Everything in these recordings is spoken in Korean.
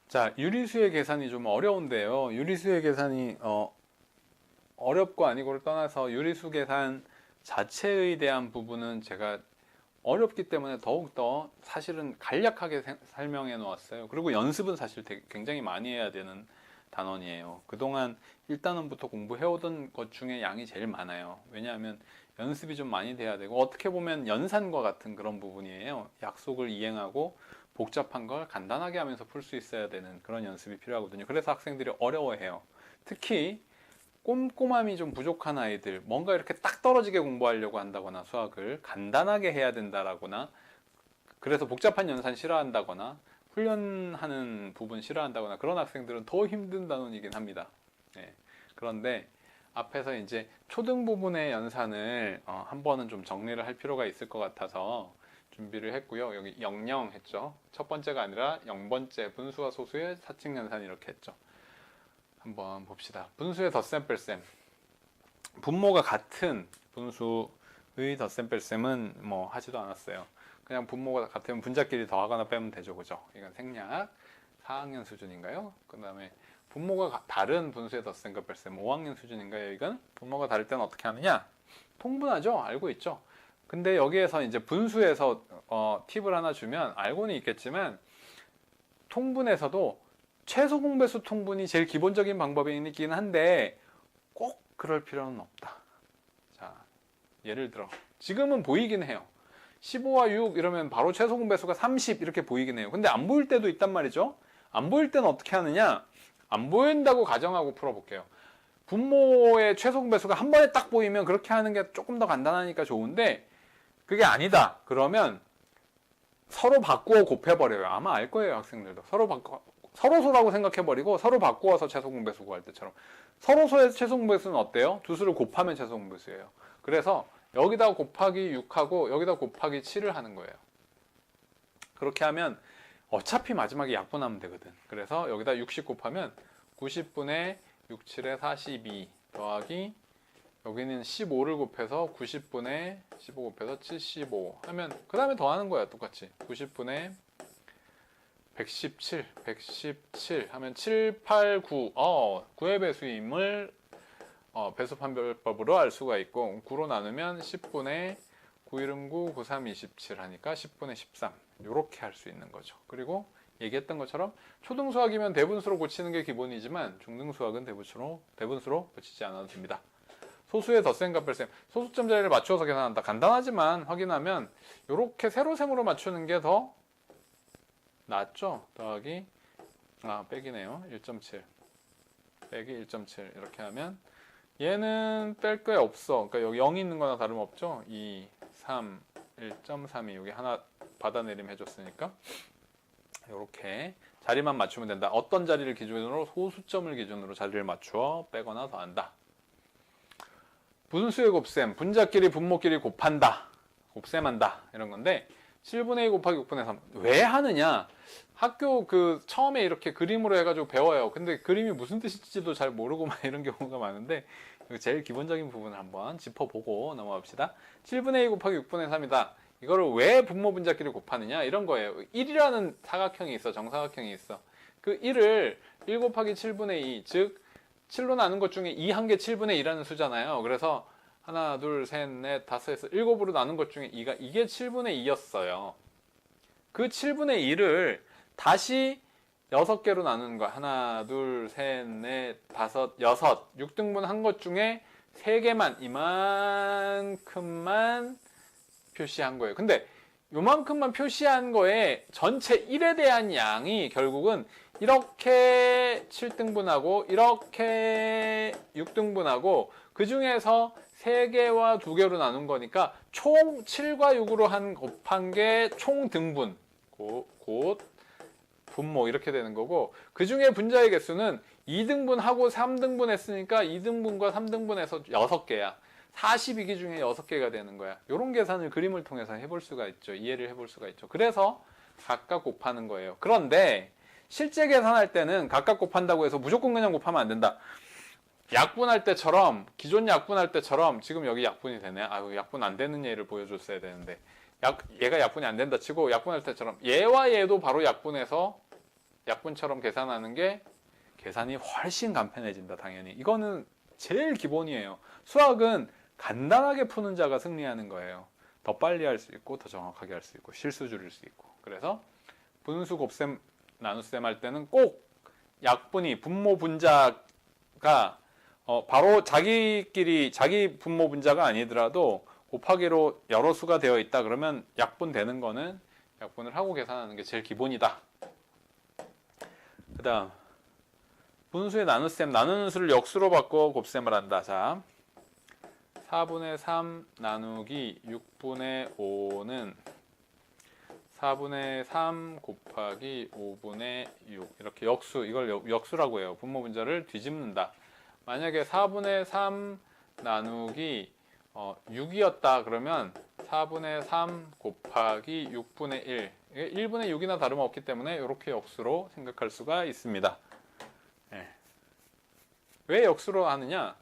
자, 유리수의 계산이 좀 어려운데요. 유리수의 계산이 어렵고 아니고를 떠나서 유리수 계산 자체에 대한 부분은 제가 어렵기 때문에 더욱더 사실은 간략하게 설명해 놓았어요. 그리고 연습은 사실 굉장히 많이 해야 되는 단원이에요. 그동안 1단원부터 공부해 오던 것 중에 양이 제일 많아요. 왜냐하면 연습이 좀 많이 돼야 되고, 어떻게 보면 연산과 같은 그런 부분이에요. 약속을 이행하고 복잡한 걸 간단하게 하면서 풀 수 있어야 되는 그런 연습이 필요하거든요. 그래서 학생들이 어려워해요. 특히 꼼꼼함이 좀 부족한 아이들, 뭔가 이렇게 딱 떨어지게 공부하려고 한다거나, 수학을 간단하게 해야 된다라거나, 그래서 복잡한 연산 싫어한다거나, 훈련하는 부분 싫어한다거나, 그런 학생들은 더 힘든 단원이긴 합니다. 네. 그런데 앞에서 이제 초등 부분의 연산을 한 번은 좀 정리를 할 필요가 있을 것 같아서 준비를 했고요. 여기 00 했죠. 첫 번째가 아니라 0번째 분수와 소수의 사칙 연산 이렇게 했죠. 한번 봅시다. 분수의 덧셈 뺄셈. 분모가 같은 분수의 덧셈 뺄셈은 뭐 하지도 않았어요. 그냥 분모가 같으면 분자끼리 더하거나 빼면 되죠. 그죠? 이건 생략 4학년 수준인가요? 그 다음에 분모가 다른 분수의 덧셈과 뺄셈 5학년 수준인가요? 이건 분모가 다를 때는 어떻게 하느냐? 통분하죠. 알고 있죠. 근데 여기에서 이제 분수에서 팁을 하나 주면 알고는 있겠지만, 통분에서도 최소 공배수 통분이 제일 기본적인 방법이긴 한데 꼭 그럴 필요는 없다. 자, 예를 들어 지금은 보이긴 해요. 15와 6 이러면 바로 최소 공배수가 30 이렇게 보이긴 해요. 근데 안 보일 때도 있단 말이죠. 안 보일 때는 어떻게 하느냐? 안 보인다고 가정하고 풀어볼게요. 분모의 최소 공배수가 한 번에 딱 보이면 그렇게 하는 게 조금 더 간단하니까 좋은데, 그게 아니다. 그러면 서로 바꾸어 곱해버려요. 아마 알 거예요, 학생들도. 서로소라고 생각해버리고 서로 바꾸어서 최소 공배수 구할 때처럼. 서로소의 최소 공배수는 어때요? 두 수를 곱하면 최소 공배수예요. 그래서 여기다 곱하기 6하고 여기다 곱하기 7을 하는 거예요. 그렇게 하면 어차피 마지막에 약분하면 되거든. 그래서 여기다 60 곱하면 90분의 6, 7에 42 더하기, 여기는 15를 곱해서 90분의 15 곱해서 75 하면, 그 다음에 더하는 거야. 똑같이 90분의 117 하면 7, 8, 9 9의 배수임을 배수 판별법으로 알 수가 있고, 9로 나누면 10분의 9, 1은 9, 9, 3, 27 하니까 10분의 13 이렇게 할 수 있는 거죠. 그리고 얘기했던 것처럼 초등수학이면 대분수로 고치는 게 기본이지만 중등수학은 대분수로 고치지 않아도 됩니다. 소수의 덧셈과 뺄셈, 소수점 자리를 맞추어서 계산한다. 간단하지만 확인하면 이렇게 세로셈으로 맞추는 게 더 낫죠. 더하기 빼기네요. 1.7 빼기 1.7 이렇게 하면 얘는 뺄 게 없어. 그러니까 여기 0이 있는 거나 다름없죠. 2, 3, 1.32 여기 하나 받아내림 해줬으니까 이렇게 자리만 맞추면 된다. 어떤 자리를 기준으로? 소수점을 기준으로 자리를 맞추어 빼거나 더한다. 분수의 곱셈, 분자끼리 분모끼리 곱한다, 곱셈한다 이런 건데, 7분의 2 곱하기 6분의 3 왜 하느냐? 학교 처음에 이렇게 그림으로 해가지고 배워요. 근데 그림이 무슨 뜻인지도 잘 모르고 막 이런 경우가 많은데, 제일 기본적인 부분을 한번 짚어보고 넘어갑시다. 7분의 2 곱하기 6분의 3이다. 이거를 왜 분모 분자끼리 곱하느냐? 이런 거예요. 1이라는 사각형이 있어. 정사각형이 있어. 그 1을 1 곱하기 7분의 2, 즉 7로 나눈 것 중에 2 한 개 7분의 2라는 수잖아요. 그래서 하나, 둘, 셋, 넷, 다섯에서 7으로 나눈 것 중에 이게 7분의 2였어요. 그 7분의 2를 다시 6개로 나누는 거. 하나, 둘, 셋, 넷, 다섯, 여섯. 6등분 한 것 중에 3개만, 이만큼만 표시한 거예요. 근데 요만큼만 표시한 거에 전체 1에 대한 양이 결국은 이렇게 7등분하고 이렇게 6등분하고 그 중에서 3개와 2개로 나눈 거니까 총 7과 6으로 곱한 게 총 등분, 곧 분모 이렇게 되는 거고, 그 중에 분자의 개수는 2등분하고 3등분 했으니까 2등분과 3등분해서 6개야. 42개 중에 6개가 되는 거야. 이런 계산을 그림을 통해서 해볼 수가 있죠. 이해를 해볼 수가 있죠. 그래서 각각 곱하는 거예요. 그런데 실제 계산할 때는 각각 곱한다고 해서 무조건 그냥 곱하면 안 된다. 약분할 때처럼, 기존 약분할 때처럼, 지금 여기 약분이 되네. 약분 안 되는 예를 보여줬어야 되는데, 얘가 약분이 안 된다 치고 약분할 때처럼 얘와 얘도 바로 약분해서 약분처럼 계산하는 게 계산이 훨씬 간편해진다. 당연히 이거는 제일 기본이에요. 수학은 간단하게 푸는 자가 승리하는 거예요. 더 빨리 할 수 있고 더 정확하게 할 수 있고 실수 줄일 수 있고. 그래서 분수, 곱셈, 나눗셈 할 때는 꼭 약분이 분모 분자가 바로 자기끼리 자기 분모 분자가 아니더라도 곱하기로 여러 수가 되어 있다 그러면 약분 되는 거는 약분을 하고 계산하는 게 제일 기본이다. 그 다음 분수의 나눗셈, 나누는 수를 역수로 바꿔 곱셈을 한다. 자, 4분의 3 나누기 6분의 5는 4분의 3 곱하기 5분의 6 이렇게 역수, 이걸 역수라고 해요. 분모 분자를 뒤집는다. 만약에 4분의 3 나누기 6이었다 그러면 4분의 3 곱하기 6분의 1 1분의 6이나 다름없기 때문에 이렇게 역수로 생각할 수가 있습니다. 네. 왜 역수로 하느냐?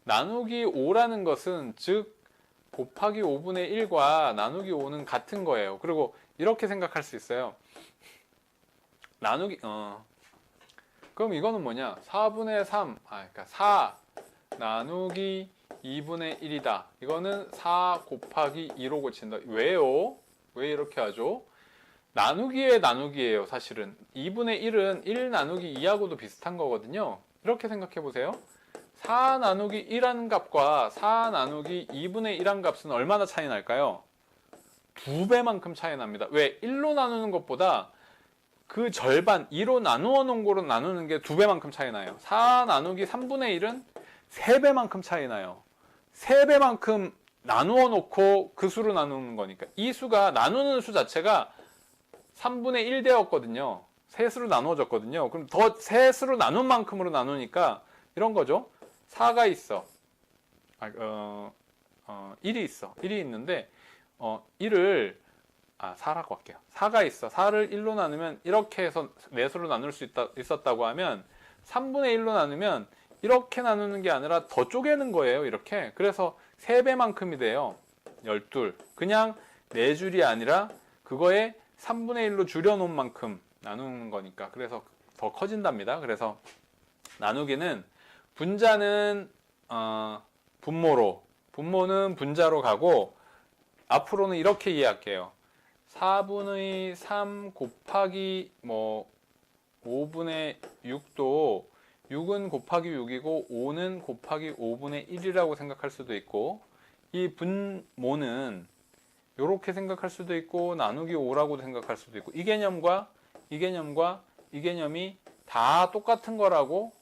나누기 5라는 것은 즉 곱하기 5분의 1과 나누기 5는 같은 거예요. 그리고 이렇게 생각할 수 있어요. 나누기 그럼 이거는 뭐냐? 4분의 3 그러니까 4 나누기 2분의 1이다. 이거는 4 곱하기 2로 고친다. 왜요? 왜 이렇게 하죠? 나누기의 나누기예요. 사실은 2분의 1은 1 나누기 2하고도 비슷한 거거든요. 이렇게 생각해 보세요. 4 나누기 1한 값과 4 나누기 2분의 1한 값은 얼마나 차이 날까요? 2배만큼 차이 납니다. 왜? 1로 나누는 것보다 그 절반 2로 나누어 놓은 거로 나누는 게 2배만큼 차이 나요. 4 나누기 3분의 1은 3배만큼 차이 나요. 3배만큼 나누어 놓고 그 수로 나누는 거니까 이 수가 나누는 수 자체가 3분의 1 되었거든요. 셋으로 나누어졌거든요. 그럼 더 셋으로 나눈 만큼으로 나누니까 이런 거죠. 4가 있어. 1이 있어. 1이 있는데 1을 4라고 할게요. 4가 있어. 4를 1로 나누면 이렇게 해서 4수로 나눌 수 있었다고 하면 3분의 1로 나누면 이렇게 나누는 게 아니라 더 쪼개는 거예요. 이렇게. 그래서 3배만큼이 돼요. 12. 그냥 4줄이 아니라 그거에 3분의 1로 줄여놓은 만큼 나누는 거니까. 그래서 더 커진답니다. 그래서 나누기는 분자는 분모로, 분모는 분자로 가고 앞으로는 이렇게 이해할게요. 4분의 3 곱하기 5분의 6도 6은 곱하기 6이고 5는 곱하기 5분의 1이라고 생각할 수도 있고 이 분모는 이렇게 생각할 수도 있고 나누기 5라고도 생각할 수도 있고 이 개념과 이 개념과 이 개념이 다 똑같은 거라고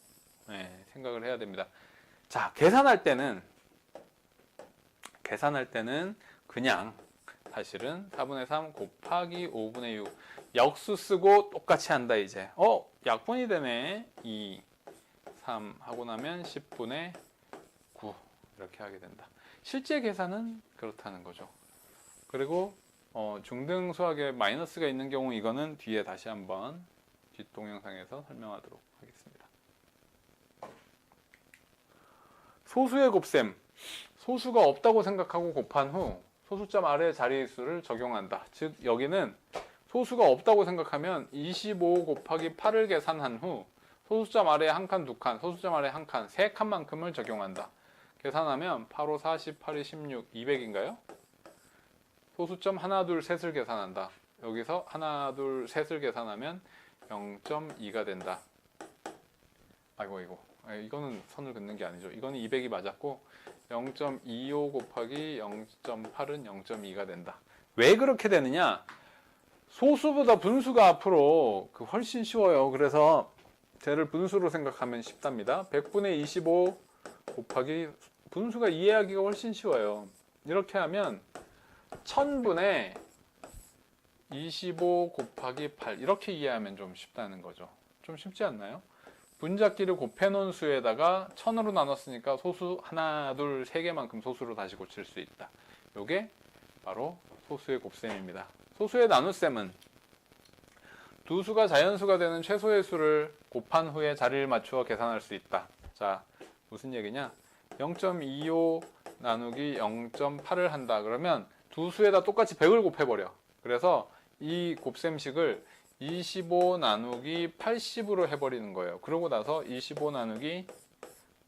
생각을 해야 됩니다. 자, 계산할 때는 그냥 사실은 4분의 3 곱하기 5분의 6 역수 쓰고 똑같이 한다. 이제 약분이 되네. 2, 3 하고 나면 10분의 9 이렇게 하게 된다. 실제 계산은 그렇다는 거죠. 그리고 중등 수학에 마이너스가 있는 경우 이거는 뒤에 다시 한번 뒷동영상에서 설명하도록 하겠습니다. 소수의 곱셈. 소수가 없다고 생각하고 곱한 후 소수점 아래 자리수를 적용한다. 즉 여기는 소수가 없다고 생각하면 25 곱하기 8을 계산한 후 소수점 아래에 한 칸, 두 칸, 소수점 아래에 한 칸, 세 칸만큼을 적용한다. 계산하면 8, 5, 40, 8, 16, 200인가요? 소수점 하나, 둘, 셋을 계산한다. 여기서 하나, 둘, 셋을 계산하면 0.2가 된다. 아이고. 이거는 선을 긋는 게 아니죠. 이거는 200이 맞았고 0.25 곱하기 0.8은 0.2가 된다. 왜 그렇게 되느냐? 소수보다 분수가 앞으로 훨씬 쉬워요. 그래서 쟤를 분수로 생각하면 쉽답니다. 100분의 25 곱하기 분수가 이해하기가 훨씬 쉬워요. 이렇게 하면 1000분의 25 곱하기 8 이렇게 이해하면 좀 쉽다는 거죠. 좀 쉽지 않나요? 분자끼를 곱해놓은 수에다가 1000으로 나눴으니까 소수 하나, 둘, 세 개만큼 소수로 다시 고칠 수 있다. 요게 바로 소수의 곱셈입니다. 소수의 나눗셈은 두 수가 자연수가 되는 최소의 수를 곱한 후에 자리를 맞추어 계산할 수 있다. 자, 무슨 얘기냐? 0.25 나누기 0.8을 한다. 그러면 두 수에다 똑같이 100을 곱해버려. 그래서 이 곱셈식을 25 나누기 80으로 해버리는 거예요. 그러고 나서 25 나누기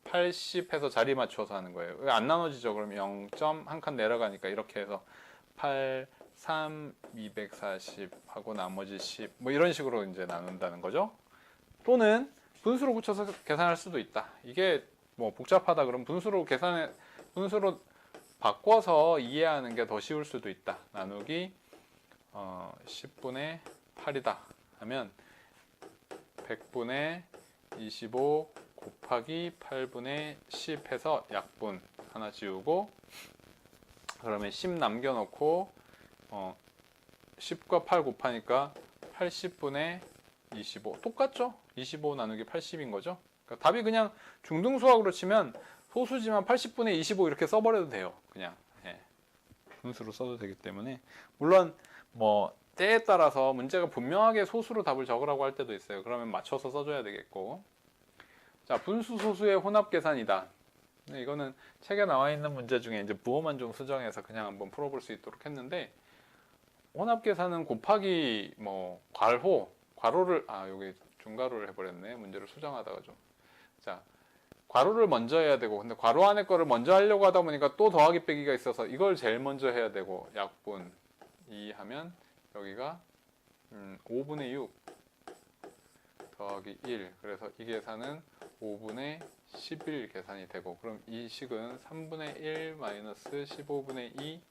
80 해서 자리 맞춰서 하는 거예요. 왜 안 나눠지죠? 그럼 0점 한 칸 내려가니까 이렇게 해서 8, 3, 240 하고 나머지 10 뭐 이런 식으로 이제 나눈다는 거죠. 또는 분수로 붙여서 계산할 수도 있다. 이게 뭐 복잡하다 그러면 분수로 바꿔서 이해하는 게 더 쉬울 수도 있다. 나누기 10분의 8이다 하면 100분의 25 곱하기 8분의 10 해서 약분 하나 지우고, 그러면 10 남겨놓고 10과 8 곱하니까 80분의 25 똑같죠? 25 나누기 80인 거죠. 그러니까 답이 그냥 중등수학으로 치면 소수지만 80분의 25 이렇게 써버려도 돼요. 그냥 분수로 써도 되기 때문에. 물론 뭐 때에 따라서 문제가 분명하게 소수로 답을 적으라고 할 때도 있어요. 그러면 맞춰서 써줘야 되겠고. 자, 분수 소수의 혼합 계산이다. 이거는 책에 나와 있는 문제 중에 이제 부호만 좀 수정해서 그냥 한번 풀어볼 수 있도록 했는데, 혼합 계산은 곱하기 뭐 괄호를 여기 중괄호를 해버렸네. 문제를 수정하다가 좀. 자, 괄호를 먼저 해야 되고, 근데 괄호 안에 거를 먼저 하려고 하다 보니까 또 더하기 빼기가 있어서 이걸 제일 먼저 해야 되고, 약분 2 하면 여기가 5분의 6 더하기 1. 그래서 이 계산은 5분의 11 계산이 되고, 그럼 이 식은 3분의 1 마이너스 15분의 2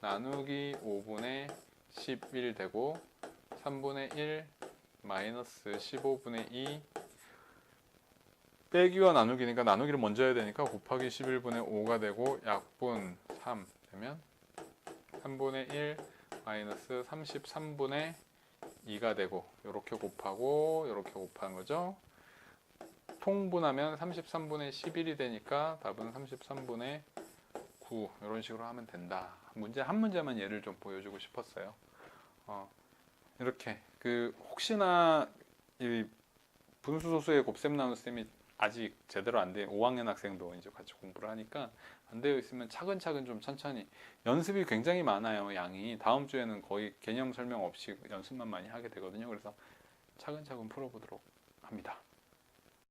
나누기 5분의 11 되고, 3분의 1 마이너스 15분의 2 빼기와 나누기니까 나누기를 먼저 해야 되니까 곱하기 11분의 5가 되고, 약분 3 되면 3분의 1 마이너스 33분의 2가 되고, 이렇게 곱하고 이렇게 곱하는 거죠. 통분하면 33분의 11이 되니까 답은 33분의 9 이런 식으로 하면 된다. 한 문제만 예를 좀 보여주고 싶었어요. 이렇게 혹시나 이 분수소수의 곱셈 나눗셈이 아직 제대로 안 된 5학년 학생도 이제 같이 공부를 하니까 안 되어 있으면 차근차근 좀 천천히, 연습이 굉장히 많아요. 양이 다음 주에는 거의 개념 설명 없이 연습만 많이 하게 되거든요. 그래서 차근차근 풀어보도록 합니다.